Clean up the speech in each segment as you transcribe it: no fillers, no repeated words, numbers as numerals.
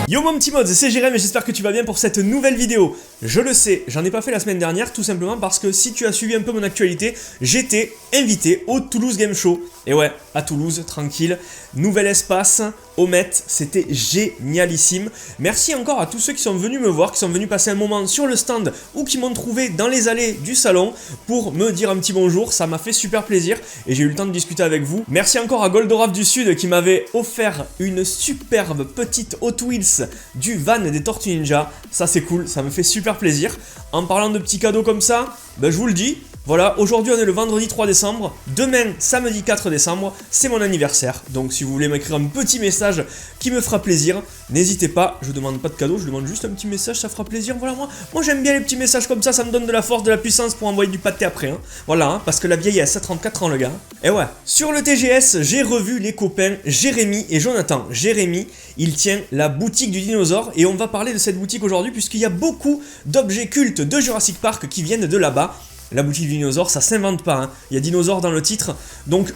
Yo mon petit mods, c'est Jérém et j'espère que tu vas bien pour cette nouvelle vidéo. Je le sais, j'en ai pas fait la semaine dernière tout simplement parce que si tu as suivi un peu mon actualité, j'étais invité au Toulouse Game Show. Et ouais, à Toulouse, tranquille, nouvel espace, au Met, c'était génialissime. Merci encore à tous ceux qui sont venus me voir, qui sont venus passer un moment sur le stand ou qui m'ont trouvé dans les allées du salon pour me dire un petit bonjour, ça m'a fait super plaisir et j'ai eu le temps de discuter avec vous. Merci encore à Goldoraf du Sud qui m'avait offert une superbe petite Hot Wheels du van des Tortues Ninja, ça c'est cool, ça me fait super plaisir. En parlant de petits cadeaux comme ça, ben je vous le dis, voilà, aujourd'hui on est le vendredi 3 décembre, demain samedi 4 décembre, c'est mon anniversaire. Donc si vous voulez m'écrire un petit message qui me fera plaisir, n'hésitez pas, je demande pas de cadeau, je demande juste un petit message, ça fera plaisir. Voilà, moi j'aime bien les petits messages comme ça me donne de la force, de la puissance pour envoyer du pâté après. Hein. Voilà, hein, parce que la vieillesse a 34 ans le gars. Et ouais, sur le TGS, j'ai revu les copains Jérémy et Jonathan. Jérémy, il tient la boutique du dinosaure et on va parler de cette boutique aujourd'hui puisqu'il y a beaucoup d'objets cultes de Jurassic Park qui viennent de là-bas. La boutique du dinosaure, ça s'invente pas, hein. Il y a dinosaure dans le titre, donc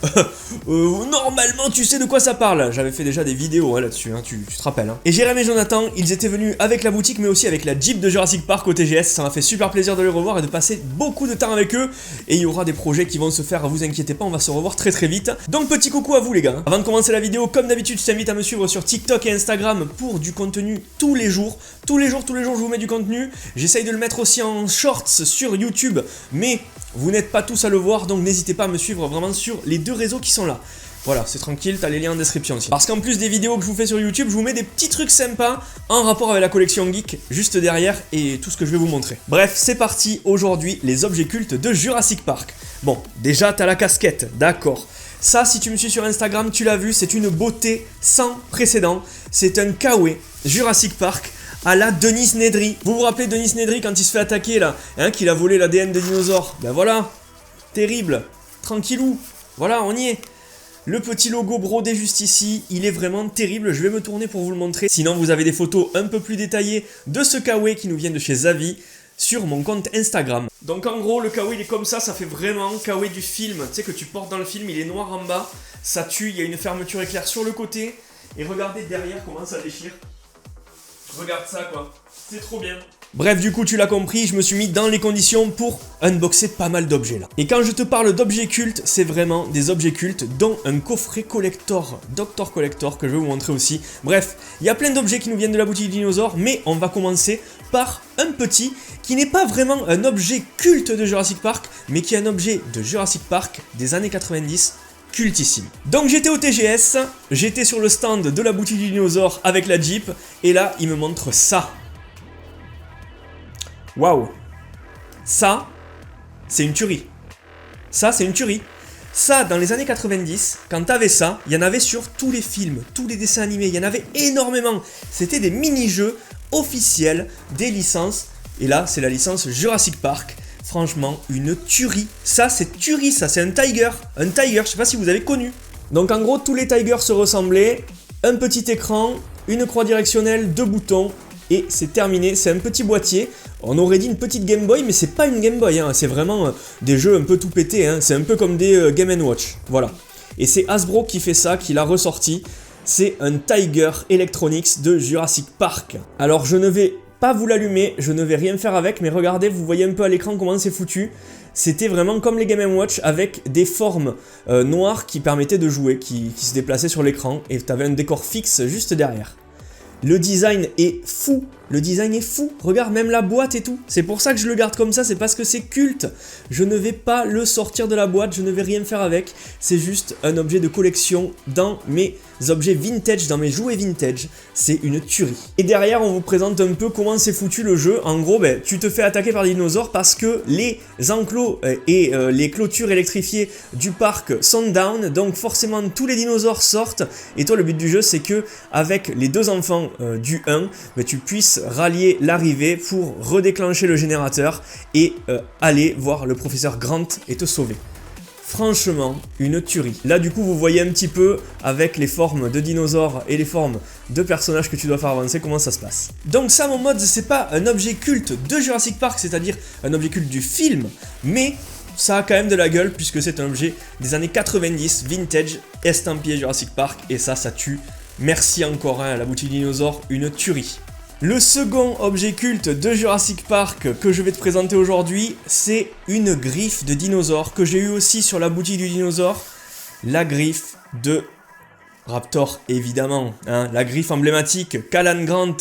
normalement tu sais de quoi ça parle. J'avais fait déjà des vidéos hein, là-dessus, hein, tu te rappelles. Hein. Et Jérémy et Jonathan, ils étaient venus avec la boutique mais aussi avec la Jeep de Jurassic Park au TGS. Ça m'a fait super plaisir de les revoir et de passer beaucoup de temps avec eux. Et il y aura des projets qui vont se faire, vous inquiétez pas, on va se revoir très très vite. Donc petit coucou à vous les gars. Avant de commencer la vidéo, comme d'habitude, je t'invite à me suivre sur TikTok et Instagram pour du contenu tous les jours. Tous les jours, je vous mets du contenu. J'essaye de le mettre aussi en shorts sur YouTube, mais vous n'êtes pas tous à le voir, donc n'hésitez pas à me suivre vraiment sur les deux réseaux qui sont là. Voilà, c'est tranquille, t'as les liens en description aussi. Parce qu'en plus des vidéos que je vous fais sur YouTube, je vous mets des petits trucs sympas en rapport avec la collection geek juste derrière et tout ce que je vais vous montrer. Bref, c'est parti, aujourd'hui, les objets cultes de Jurassic Park. Bon, déjà, t'as la casquette, d'accord. Ça, si tu me suis sur Instagram, tu l'as vu, c'est une beauté sans précédent. C'est un Kawaii Jurassic Park à la Denis Nedry. Vous vous rappelez Denis Nedry quand il se fait attaquer là, hein, qu'il a volé l'ADN des dinosaures? Ben voilà, terrible, tranquillou, voilà, on y est. Le petit logo brodé juste ici, il est vraiment terrible, je vais me tourner pour vous le montrer. Sinon vous avez des photos un peu plus détaillées de ce Kawaii qui nous vient de chez Zavi sur mon compte Instagram. Donc en gros le Kawaii il est comme ça fait vraiment Kawaii du film, tu sais que tu portes dans le film, il est noir en bas, ça tue, il y a une fermeture éclair sur le côté, et regardez derrière comment ça déchire. Regarde ça quoi, c'est trop bien. Bref, du coup tu l'as compris, je me suis mis dans les conditions pour unboxer pas mal d'objets là. Et quand je te parle d'objets cultes, c'est vraiment des objets cultes, dont un coffret collector, Doctor Collector, que je vais vous montrer aussi. Bref, il y a plein d'objets qui nous viennent de la boutique du dinosaure, mais on va commencer par un petit, qui n'est pas vraiment un objet culte de Jurassic Park, mais qui est un objet de Jurassic Park des années 90, cultissime. Donc j'étais au TGS, j'étais sur le stand de la boutique du dinosaure avec la Jeep, et là il me montre ça. Waouh. Ça, c'est une tuerie. Ça, c'est une tuerie. Ça, dans les années 90, quand t'avais ça, il y en avait sur tous les films, tous les dessins animés, il y en avait énormément. C'était des mini-jeux officiels, des licences, et là c'est la licence Jurassic Park. Franchement, une tuerie. Ça, c'est tuerie, ça, c'est un Tiger. Un Tiger, je sais pas si vous avez connu. Donc en gros, tous les Tigers se ressemblaient. Un petit écran, une croix directionnelle, deux boutons, et c'est terminé. C'est un petit boîtier. On aurait dit une petite Game Boy, mais c'est pas une Game Boy, hein. C'est vraiment des jeux un peu tout pétés, hein. C'est un peu comme des Game & Watch, voilà. Et c'est Hasbro qui fait ça, qui l'a ressorti. C'est un Tiger Electronics de Jurassic Park. Alors je ne vais pas vous l'allumer, je ne vais rien faire avec, mais regardez, vous voyez un peu à l'écran comment c'est foutu. C'était vraiment comme les Game & Watch avec des formes noires qui permettaient de jouer, qui se déplaçaient sur l'écran, et tu avais un décor fixe juste derrière. Le design est fou, le design est fou, regarde même la boîte et tout, c'est pour ça que je le garde comme ça, c'est parce que c'est culte. Je ne vais pas le sortir de la boîte, je ne vais rien faire avec, c'est juste un objet de collection dans mes objets vintage, dans mes jouets vintage, c'est une tuerie. Et derrière on vous présente un peu comment c'est foutu le jeu, en gros ben, tu te fais attaquer par des dinosaures parce que les enclos et les clôtures électrifiées du parc sont down, donc forcément tous les dinosaures sortent, et toi le but du jeu c'est que avec les deux enfants du 1, ben, tu puisses rallier l'arrivée pour redéclencher le générateur et aller voir le professeur Grant et te sauver. Franchement, une tuerie. Là du coup vous voyez un petit peu avec les formes de dinosaures et les formes de personnages que tu dois faire avancer comment ça se passe. Donc ça mon mode, c'est pas un objet culte de Jurassic Park, c'est-à-dire un objet culte du film, mais ça a quand même de la gueule puisque c'est un objet des années 90, vintage, estampillé Jurassic Park, et ça tue Merci encore hein, à la boutique dinosaure, une tuerie. Le second objet culte de Jurassic Park que je vais te présenter aujourd'hui, c'est une griffe de dinosaure que j'ai eu aussi sur la boutique du dinosaure. La griffe de Raptor, évidemment. Hein, la griffe emblématique qu'Alan Grant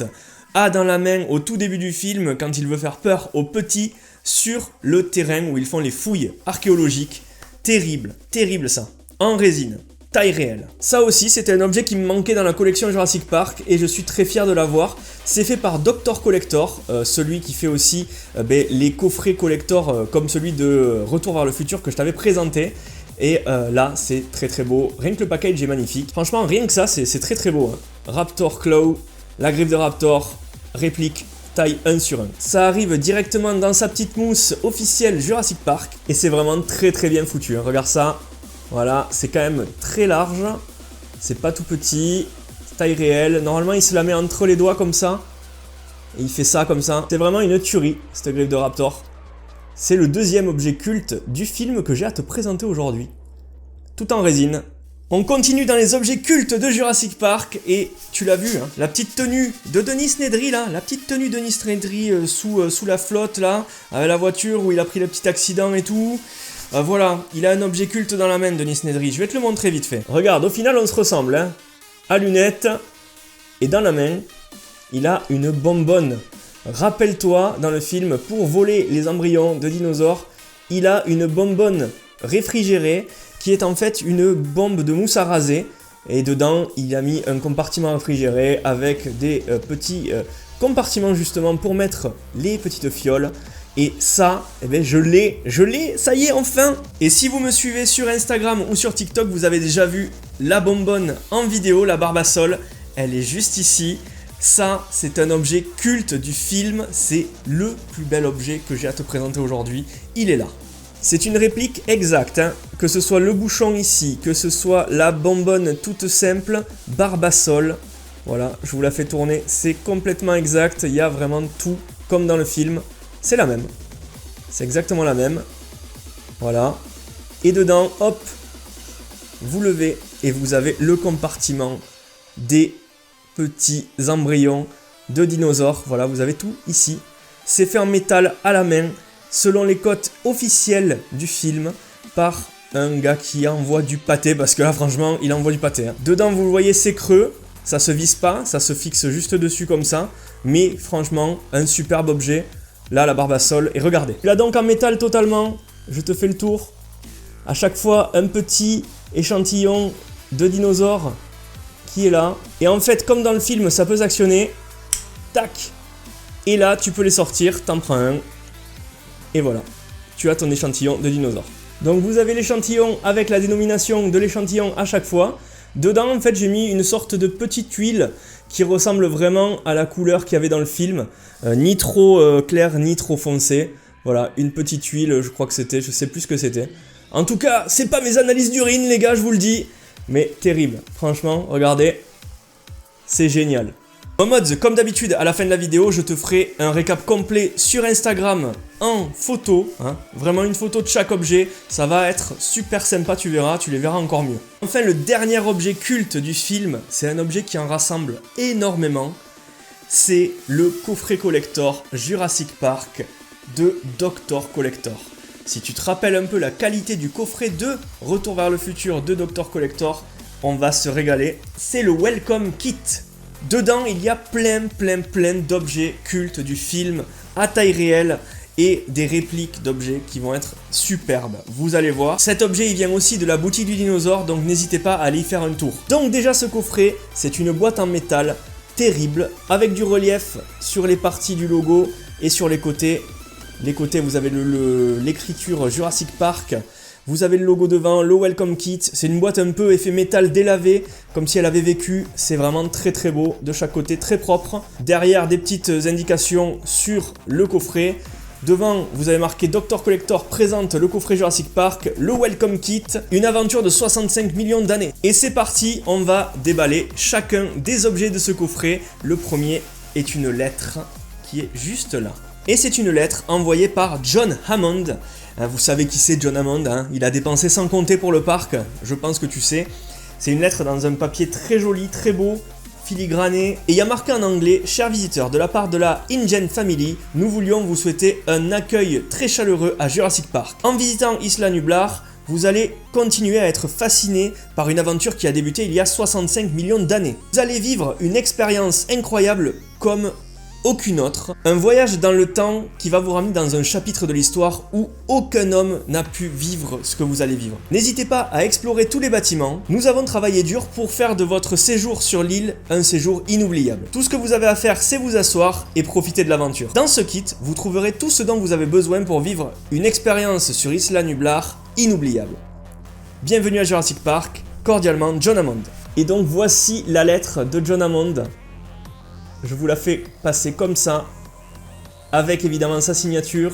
a dans la main au tout début du film quand il veut faire peur aux petits sur le terrain où ils font les fouilles archéologiques. Terrible, terrible ça. En résine. Taille réelle. Ça aussi, c'était un objet qui me manquait dans la collection Jurassic Park et je suis très fier de l'avoir. C'est fait par Dr Collector, celui qui fait aussi les coffrets collector comme celui de Retour vers le futur que je t'avais présenté. Et là, c'est très très beau. Rien que le package est magnifique. Franchement, rien que ça, c'est très très beau. Hein. Raptor Claw, la griffe de Raptor, réplique taille 1 sur 1. Ça arrive directement dans sa petite mousse officielle Jurassic Park et c'est vraiment très très bien foutu. Hein. Regarde ça. Voilà, c'est quand même très large, c'est pas tout petit, taille réelle. Normalement, il se la met entre les doigts comme ça, et il fait ça comme ça. C'est vraiment une tuerie, cette griffe de Raptor. C'est le deuxième objet culte du film que j'ai à te présenter aujourd'hui, tout en résine. On continue dans les objets cultes de Jurassic Park, et tu l'as vu, hein, la petite tenue de Dennis Nedry, là, la petite tenue de Dennis Nedry sous la flotte, là, avec la voiture où il a pris le petit accident et tout. Voilà, il a un objet culte dans la main, Dennis Nedry. Je vais te le montrer vite fait. Regarde, au final, on se ressemble. Hein. À lunettes. Et dans la main, il a une bonbonne. Rappelle-toi, dans le film, pour voler les embryons de dinosaures, il a une bonbonne réfrigérée qui est en fait une bombe de mousse à raser. Et dedans, il a mis un compartiment réfrigéré avec des petits compartiments justement pour mettre les petites fioles. Et ça, eh ben je l'ai, ça y est enfin. Et si vous me suivez sur Instagram ou sur TikTok, vous avez déjà vu la bonbonne en vidéo, la Barbasol. Elle est juste ici. Ça, c'est un objet culte du film. C'est le plus bel objet que j'ai à te présenter aujourd'hui. Il est là. C'est une réplique exacte, hein. Que ce soit le bouchon ici, que ce soit la bonbonne toute simple, Barbasol. Voilà, je vous la fais tourner. C'est complètement exact. Il y a vraiment tout comme dans le film. C'est la même. C'est exactement la même. Voilà. Et dedans, hop, vous levez et vous avez le compartiment des petits embryons de dinosaures. Voilà, vous avez tout ici. C'est fait en métal à la main, selon les cotes officielles du film, par un gars qui envoie du pâté, parce que là, franchement, il envoie du pâté. Hein. Dedans, vous le voyez, c'est creux. Ça se visse pas, ça se fixe juste dessus comme ça. Mais franchement, un superbe objet. Là, la Barbasol, et regardez. Là donc en métal totalement, je te fais le tour. À chaque fois, un petit échantillon de dinosaure qui est là. Et en fait, comme dans le film, ça peut s'actionner. Tac. Et là, tu peux les sortir, t'en prends un. Et voilà, tu as ton échantillon de dinosaure. Donc vous avez l'échantillon avec la dénomination de l'échantillon à chaque fois. Dedans, en fait, j'ai mis une sorte de petite tuile qui ressemble vraiment à la couleur qu'il y avait dans le film. Ni trop clair, ni trop foncé. Voilà, une petite huile, je crois que c'était, je sais plus ce que c'était. En tout cas, c'est pas mes analyses d'urine, les gars, je vous le dis. Mais terrible, franchement, regardez. C'est génial. En mode, comme d'habitude, à la fin de la vidéo, je te ferai un récap complet sur Instagram en photo. Hein, vraiment une photo de chaque objet. Ça va être super sympa, tu verras, tu les verras encore mieux. Enfin, le dernier objet culte du film, c'est un objet qui en rassemble énormément. C'est le coffret collector Jurassic Park de Dr Collector. Si tu te rappelles un peu la qualité du coffret de Retour vers le futur de Dr Collector, on va se régaler. C'est le Welcome Kit. Dedans, il y a plein d'objets cultes du film à taille réelle et des répliques d'objets qui vont être superbes. Vous allez voir. Cet objet, il vient aussi de la boutique du dinosaure, donc n'hésitez pas à aller y faire un tour. Donc déjà, ce coffret, c'est une boîte en métal terrible, avec du relief sur les parties du logo et sur les côtés. Les côtés, vous avez l'écriture Jurassic Park. Vous avez le logo devant, le Welcome Kit. C'est une boîte un peu effet métal délavé, comme si elle avait vécu. C'est vraiment très beau de chaque côté, très propre. Derrière, des petites indications sur le coffret. Devant, vous avez marqué Dr Collector présente le coffret Jurassic Park, le Welcome Kit, une aventure de 65 millions d'années. Et c'est parti, on va déballer chacun des objets de ce coffret. Le premier est une lettre qui est juste là. Et c'est une lettre envoyée par John Hammond. Vous savez qui c'est John Hammond, hein, il a dépensé sans compter pour le parc, je pense que tu sais. C'est une lettre dans un papier très joli, très beau, filigrané. Et il y a marqué en anglais: chers visiteurs, de la part de la InGen Family, nous voulions vous souhaiter un accueil très chaleureux à Jurassic Park. En visitant Isla Nublar, vous allez continuer à être fasciné par une aventure qui a débuté il y a 65 millions d'années. Vous allez vivre une expérience incroyable comme aucune autre. Un voyage dans le temps qui va vous ramener dans un chapitre de l'histoire où aucun homme n'a pu vivre ce que vous allez vivre. N'hésitez pas à explorer tous les bâtiments. Nous avons travaillé dur pour faire de votre séjour sur l'île un séjour inoubliable. Tout ce que vous avez à faire, c'est vous asseoir et profiter de l'aventure. Dans ce kit, vous trouverez tout ce dont vous avez besoin pour vivre une expérience sur Isla Nublar inoubliable. Bienvenue à Jurassic Park, cordialement John Hammond. Et donc voici la lettre de John Hammond. Je vous la fais passer comme ça, avec évidemment sa signature.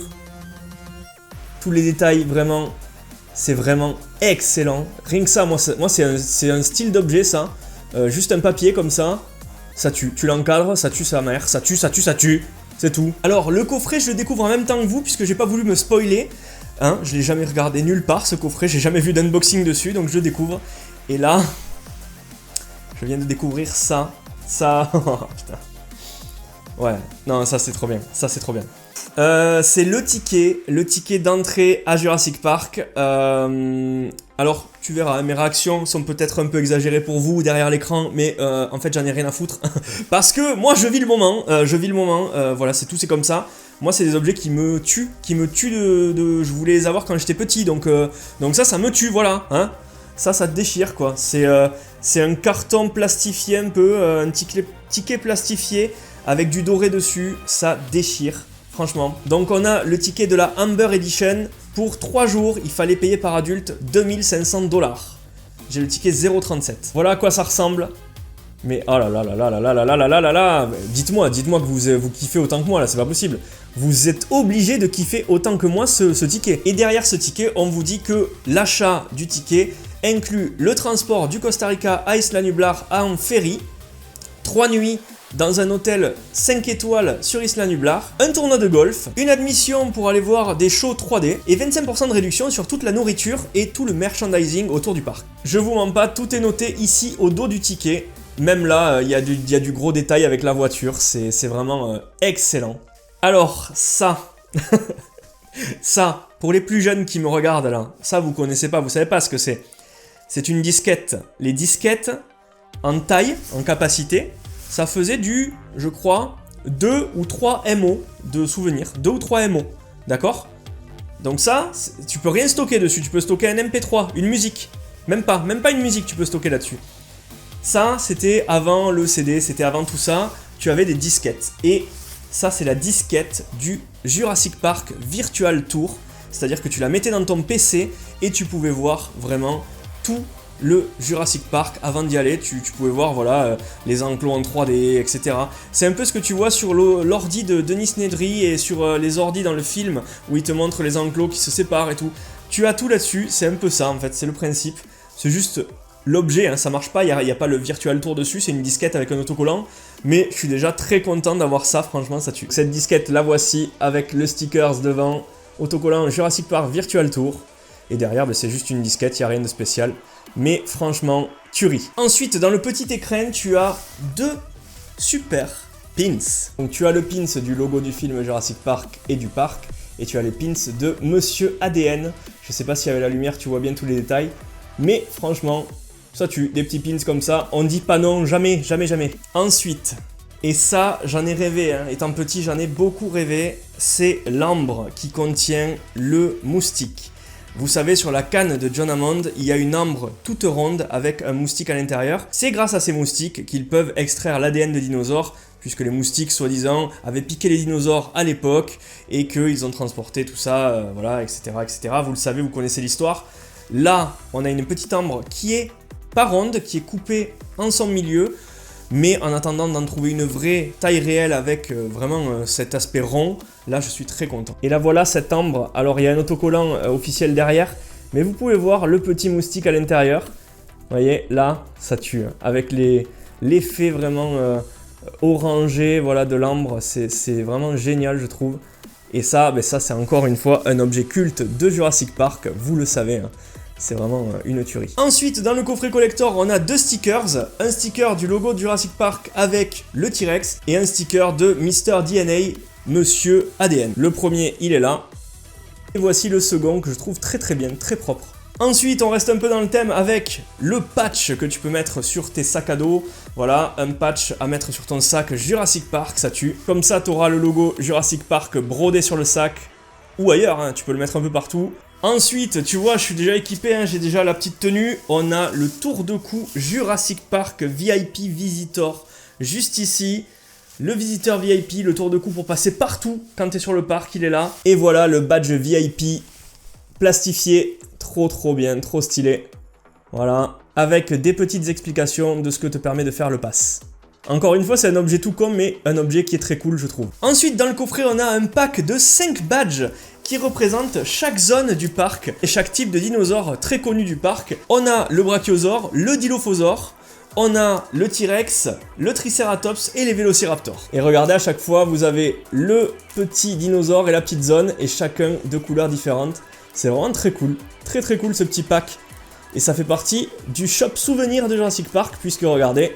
Tous les détails, vraiment, c'est vraiment excellent. Rien que ça, moi c'est un style d'objet ça. Juste un papier comme ça, ça tue. Tu l'encadres, ça tue sa mère, ça tue, c'est tout. Alors le coffret, je le découvre en même temps que vous, puisque j'ai pas voulu me spoiler. Hein, je l'ai jamais regardé nulle part ce coffret, j'ai jamais vu d'unboxing dessus, donc je le découvre. Et là, je viens de découvrir ça. Putain. Ouais, non, ça c'est trop bien, c'est le ticket d'entrée à Jurassic Park. Alors, tu verras, mes réactions sont peut-être un peu exagérées pour vous derrière l'écran, mais en fait j'en ai rien à foutre. Parce que moi je vis le moment, voilà, c'est tout, c'est comme ça. Moi c'est des objets qui me tuent, je voulais les avoir quand j'étais petit, donc ça me tue, voilà, hein. Ça te déchire quoi, c'est un carton plastifié un peu, un ticket plastifié, avec du doré dessus, ça déchire, franchement. Donc on a le ticket de la Amber Edition. Pour 3 jours, il fallait payer par adulte 2500 $. J'ai le ticket 0,37. Voilà à quoi ça ressemble. Mais oh là là là là là là là là là là là. Dites-moi que vous kiffez autant que moi là, c'est pas possible. Vous êtes obligé de kiffer autant que moi ce ticket. Et derrière ce ticket, on vous dit que l'achat du ticket inclut le transport du Costa Rica à Isla Nublar en ferry, 3 nuits dans un hôtel 5 étoiles sur Isla Nublar, un tournoi de golf, une admission pour aller voir des shows 3D et 25% de réduction sur toute la nourriture et tout le merchandising autour du parc. Je vous mens pas, tout est noté ici au dos du ticket. Même là, il y a du gros détail avec la voiture, c'est vraiment excellent. Alors, ça, ça, pour les plus jeunes qui me regardent là, ça vous connaissez pas, vous savez pas ce que c'est. C'est une disquette. Les disquettes, en taille, en capacité, ça faisait je crois, 2 ou 3 MO de souvenirs. 2 ou 3 MO, d'accord? Donc ça, tu peux rien stocker dessus. Tu peux stocker un MP3, une musique. Même pas une musique tu peux stocker là-dessus. Ça, c'était avant le CD, c'était avant tout ça. Tu avais des disquettes. Et ça, c'est la disquette du Jurassic Park Virtual Tour. C'est-à-dire que tu la mettais dans ton PC et tu pouvais voir vraiment tout le Jurassic Park. Avant d'y aller, tu pouvais voir voilà, les enclos en 3D, etc. C'est un peu ce que tu vois sur l'ordi de Denis Nedry et sur les ordis dans le film où il te montre les enclos qui se séparent et tout. Tu as tout là-dessus, c'est un peu ça en fait, c'est le principe. C'est juste l'objet, hein, ça marche pas, il n'y a pas le Virtual Tour dessus, c'est une disquette avec un autocollant. Mais je suis déjà très content d'avoir ça, franchement ça tue. Cette disquette, la voici avec le stickers devant, autocollant Jurassic Park Virtual Tour. Et derrière, c'est juste une disquette, il n'y a rien de spécial. Mais franchement, tuerie. Ensuite, dans le petit écran, tu as 2 super pins. Donc tu as le pins du logo du film Jurassic Park et du parc. Et tu as les pins de Monsieur ADN. Je sais pas si avec la lumière tu vois bien tous les détails. Mais franchement, ça tue. Des petits pins comme ça, on dit pas non, jamais, jamais, jamais. Ensuite, et ça j'en ai rêvé, hein. Étant petit j'en ai beaucoup rêvé, c'est l'ambre qui contient le moustique. Vous savez, sur la canne de John Hammond, il y a une ambre toute ronde avec un moustique à l'intérieur. C'est grâce à ces moustiques qu'ils peuvent extraire l'ADN de dinosaures, puisque les moustiques, soi-disant, avaient piqué les dinosaures à l'époque et qu'ils ont transporté tout ça, voilà, etc., etc. Vous le savez, vous connaissez l'histoire. Là, on a une petite ambre qui est pas ronde, qui est coupée en son milieu, mais en attendant d'en trouver une vraie taille réelle avec vraiment cet aspect rond, là je suis très content. Et là voilà cette ambre, alors il y a un autocollant officiel derrière, mais vous pouvez voir le petit moustique à l'intérieur. Vous voyez, là ça tue, hein. Avec l'effet vraiment orangé voilà, de l'ambre, c'est vraiment génial je trouve. Et ça, ça c'est encore une fois un objet culte de Jurassic Park, vous le savez, hein. C'est vraiment une tuerie. Ensuite, dans le coffret collector, on a 2 stickers. Un sticker du logo de Jurassic Park avec le T-Rex et un sticker de Mr. DNA, Monsieur ADN. Le premier, il est là. Et voici le second que je trouve très bien, très propre. Ensuite, on reste un peu dans le thème avec le patch que tu peux mettre sur tes sacs à dos. Voilà, un patch à mettre sur ton sac Jurassic Park, ça tue. Comme ça, tu auras le logo Jurassic Park brodé sur le sac ou ailleurs, hein, tu peux le mettre un peu partout. Ensuite, tu vois, je suis déjà équipé, hein, j'ai déjà la petite tenue. On a le tour de cou Jurassic Park VIP Visitor juste ici. Le visiteur VIP, le tour de cou pour passer partout quand tu es sur le parc, il est là. Et voilà le badge VIP plastifié, trop bien, trop stylé. Voilà, avec des petites explications de ce que te permet de faire le pass. Encore une fois, c'est un objet tout con, mais un objet qui est très cool, je trouve. Ensuite, dans le coffret, on a un pack de 5 badges qui représentent chaque zone du parc et chaque type de dinosaure très connu du parc. On a le brachiosaure, le dilophosaure, on a le T-Rex, le Triceratops et les Vélociraptors. Et regardez, à chaque fois, vous avez le petit dinosaure et la petite zone, et chacun de couleurs différentes. C'est vraiment très cool ce petit pack. Et ça fait partie du shop souvenir de Jurassic Park, puisque regardez,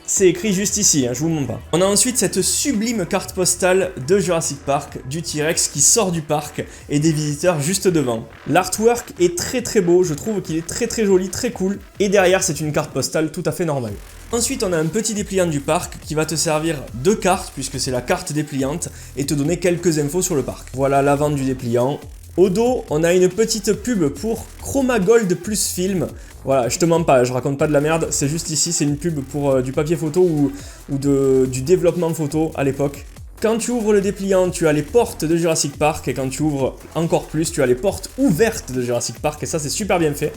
c'est écrit juste ici, hein, je vous montre pas. On a ensuite cette sublime carte postale de Jurassic Park, du T-Rex qui sort du parc et des visiteurs juste devant. L'artwork est très beau, je trouve qu'il est très joli, très cool. Et derrière, c'est une carte postale tout à fait normale. Ensuite, on a un petit dépliant du parc qui va te servir de carte, puisque c'est la carte dépliante, et te donner quelques infos sur le parc. Voilà l'avant du dépliant. Au dos, on a une petite pub pour Chroma Gold plus film. Voilà, je te mens pas, je raconte pas de la merde, c'est juste ici, c'est une pub pour du papier photo ou du développement photo à l'époque. Quand tu ouvres le dépliant, tu as les portes de Jurassic Park, et quand tu ouvres encore plus, tu as les portes ouvertes de Jurassic Park, et ça c'est super bien fait.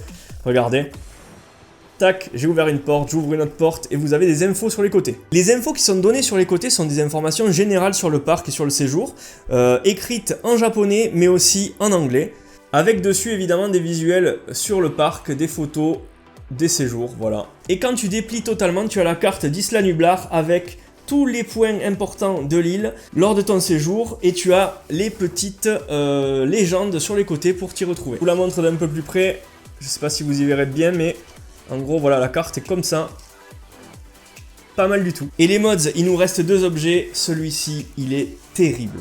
Regardez. Tac, j'ai ouvert une porte, j'ouvre une autre porte, et vous avez des infos sur les côtés. Les infos qui sont données sur les côtés sont des informations générales sur le parc et sur le séjour, écrites en japonais, mais aussi en anglais. Avec dessus évidemment des visuels sur le parc, des photos, des séjours, voilà. Et quand tu déplies totalement, tu as la carte d'Isla Nublar avec tous les points importants de l'île lors de ton séjour, et tu as les petites légendes sur les côtés pour t'y retrouver. Je vous la montre d'un peu plus près, je sais pas si vous y verrez bien, mais en gros voilà, la carte est comme ça. Pas mal du tout. Et les mods, il nous reste 2 objets, celui-ci il est terrible.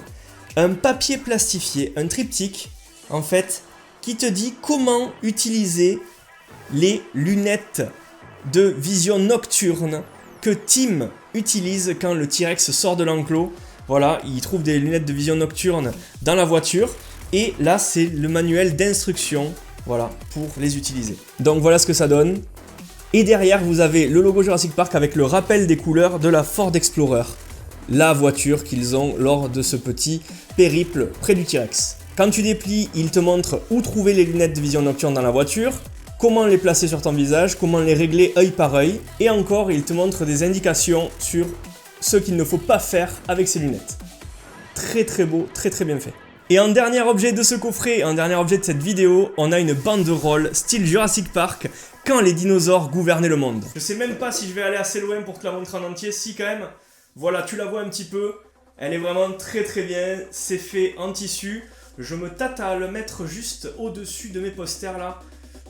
Un papier plastifié, un triptyque, en fait, qui te dit comment utiliser les lunettes de vision nocturne que Tim utilise quand le T-Rex sort de l'enclos. Voilà, il trouve des lunettes de vision nocturne dans la voiture, et là c'est le manuel d'instruction, voilà, pour les utiliser. Donc voilà ce que ça donne. Et derrière vous avez le logo Jurassic Park avec le rappel des couleurs de la Ford Explorer, la voiture qu'ils ont lors de ce petit périple près du T-Rex. Quand tu déplies, il te montre où trouver les lunettes de vision nocturne dans la voiture, comment les placer sur ton visage, comment les régler œil par œil, et encore il te montre des indications sur ce qu'il ne faut pas faire avec ces lunettes. Très beau, très bien fait. Et en dernier objet de ce coffret, en dernier objet de cette vidéo, on a une banderole style Jurassic Park, quand les dinosaures gouvernaient le monde. Je sais même pas si je vais aller assez loin pour te la montrer en entier, si quand même. Voilà, tu la vois un petit peu, elle est vraiment très bien, c'est fait en tissu. Je me tâte à le mettre juste au-dessus de mes posters là.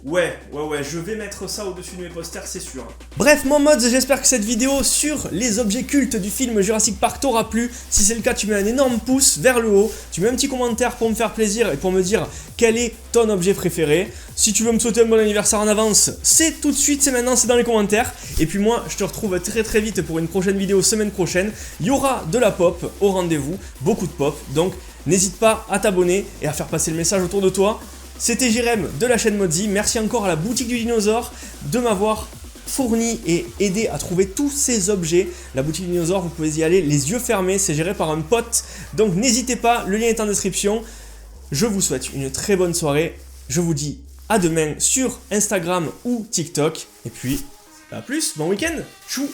Ouais, je vais mettre ça au-dessus de mes posters, c'est sûr. Bref, mon mods, j'espère que cette vidéo sur les objets cultes du film Jurassic Park t'aura plu. Si c'est le cas, tu mets un énorme pouce vers le haut, tu mets un petit commentaire pour me faire plaisir et pour me dire quel est ton objet préféré. Si tu veux me souhaiter un bon anniversaire en avance, c'est tout de suite, c'est maintenant, c'est dans les commentaires. Et puis moi, je te retrouve très vite pour une prochaine vidéo semaine prochaine. Il y aura de la pop au rendez-vous, beaucoup de pop, donc n'hésite pas à t'abonner et à faire passer le message autour de toi. C'était Jérém de la chaîne Modzy, merci encore à la boutique du dinosaure de m'avoir fourni et aidé à trouver tous ces objets. La boutique du dinosaure, vous pouvez y aller les yeux fermés, c'est géré par un pote, donc n'hésitez pas, le lien est en description. Je vous souhaite une très bonne soirée, je vous dis à demain sur Instagram ou TikTok, et puis à plus, bon week-end, tchou.